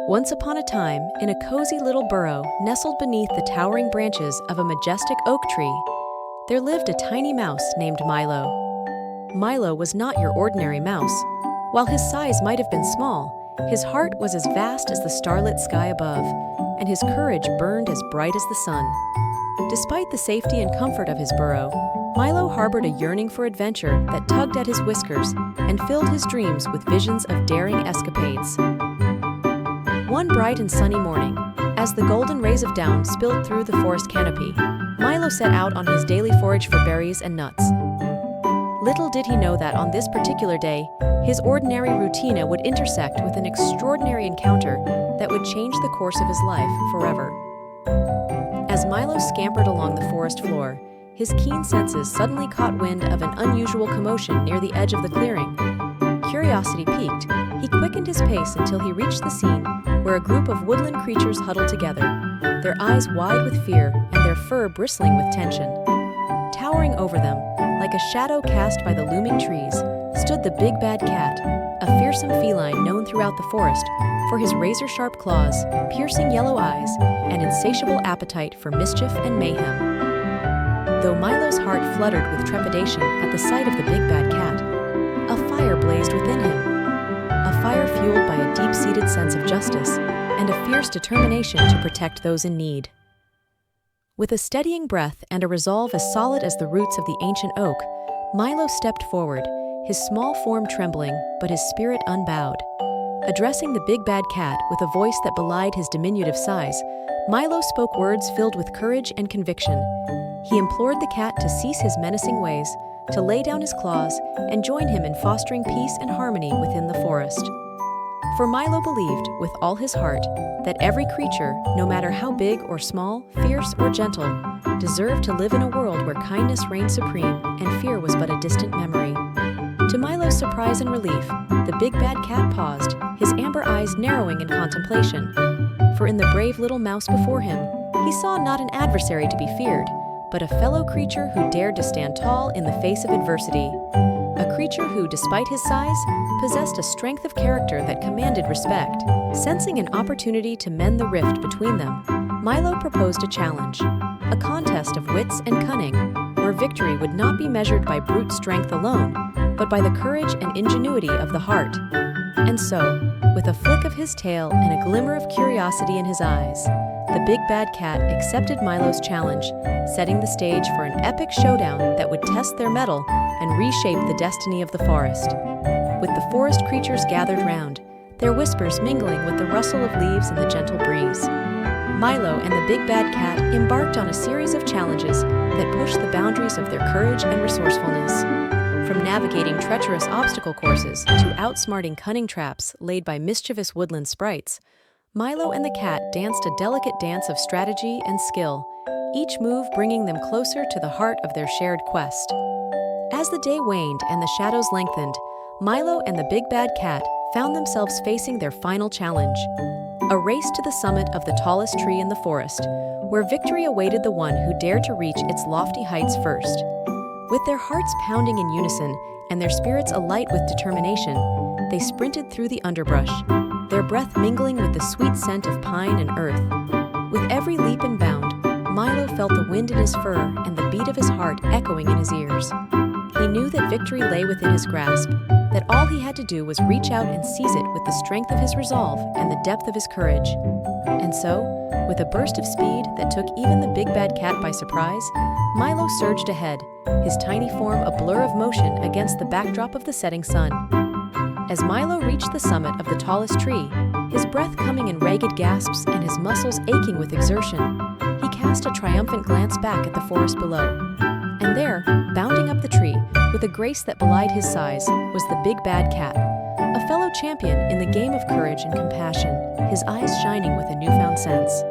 Once upon a time, in a cozy little burrow nestled beneath the towering branches of a majestic oak tree, there lived a tiny mouse named Milo. Milo was not your ordinary mouse. While his size might have been small, his heart was as vast as the starlit sky above, and his courage burned as bright as the sun. Despite the safety and comfort of his burrow, Milo harbored a yearning for adventure that tugged at his whiskers and filled his dreams with visions of daring escapades. One bright and sunny morning, as the golden rays of dawn spilled through the forest canopy, Milo set out on his daily forage for berries and nuts. Little did he know that on this particular day, his ordinary routine would intersect with an extraordinary encounter that would change the course of his life forever. As Milo scampered along the forest floor, his keen senses suddenly caught wind of an unusual commotion near the edge of the clearing. Curiosity piqued, he quickened his pace until he reached the scene where a group of woodland creatures huddled together, their eyes wide with fear and their fur bristling with tension. Towering over them, like a shadow cast by the looming trees, stood the big bad cat, a fearsome feline known throughout the forest for his razor-sharp claws, piercing yellow eyes, and insatiable appetite for mischief and mayhem. Though Milo's heart fluttered with trepidation at the sight of the big bad cat, a fire blazed within him, a fire fueled by a deep-seated sense of justice and a fierce determination to protect those in need. With a steadying breath and a resolve as solid as the roots of the ancient oak, Milo stepped forward, his small form trembling but his spirit unbowed. Addressing the big bad cat with a voice that belied his diminutive size, Milo spoke words filled with courage and conviction. He implored the cat to cease his menacing ways, to lay down his claws, and join him in fostering peace and harmony within the forest. For Milo believed, with all his heart, that every creature, no matter how big or small, fierce or gentle, deserved to live in a world where kindness reigned supreme and fear was but a distant memory. To Milo's surprise and relief, the big bad cat paused, his amber eyes narrowing in contemplation. For in the brave little mouse before him, he saw not an adversary to be feared, but a fellow creature who dared to stand tall in the face of adversity. A creature who, despite his size, possessed a strength of character that commanded respect. Sensing an opportunity to mend the rift between them, Milo proposed a challenge, a contest of wits and cunning, where victory would not be measured by brute strength alone, but by the courage and ingenuity of the heart. And so, with a flick of his tail and a glimmer of curiosity in his eyes, the big bad cat accepted Milo's challenge, setting the stage for an epic showdown that would test their mettle and reshape the destiny of the forest. With the forest creatures gathered round, their whispers mingling with the rustle of leaves in the gentle breeze, Milo and the big bad cat embarked on a series of challenges that pushed the boundaries of their courage and resourcefulness. From navigating treacherous obstacle courses to outsmarting cunning traps laid by mischievous woodland sprites, Milo and the cat danced a delicate dance of strategy and skill, each move bringing them closer to the heart of their shared quest. As the day waned and the shadows lengthened, Milo and the big bad cat found themselves facing their final challenge, a race to the summit of the tallest tree in the forest, where victory awaited the one who dared to reach its lofty heights first. With their hearts pounding in unison and their spirits alight with determination, they sprinted through the underbrush, their breath mingling with the sweet scent of pine and earth. With every leap and bound, Milo felt the wind in his fur and the beat of his heart echoing in his ears. He knew that victory lay within his grasp, that all he had to do was reach out and seize it with the strength of his resolve and the depth of his courage. And so, with a burst of speed that took even the big bad cat by surprise, Milo surged ahead, his tiny form a blur of motion against the backdrop of the setting sun. As Milo reached the summit of the tallest tree, his breath coming in ragged gasps and his muscles aching with exertion, he cast a triumphant glance back at the forest below. And there, bounding up the tree, with a grace that belied his size, was the big bad cat, a fellow champion in the game of courage and compassion, his eyes shining with a newfound sense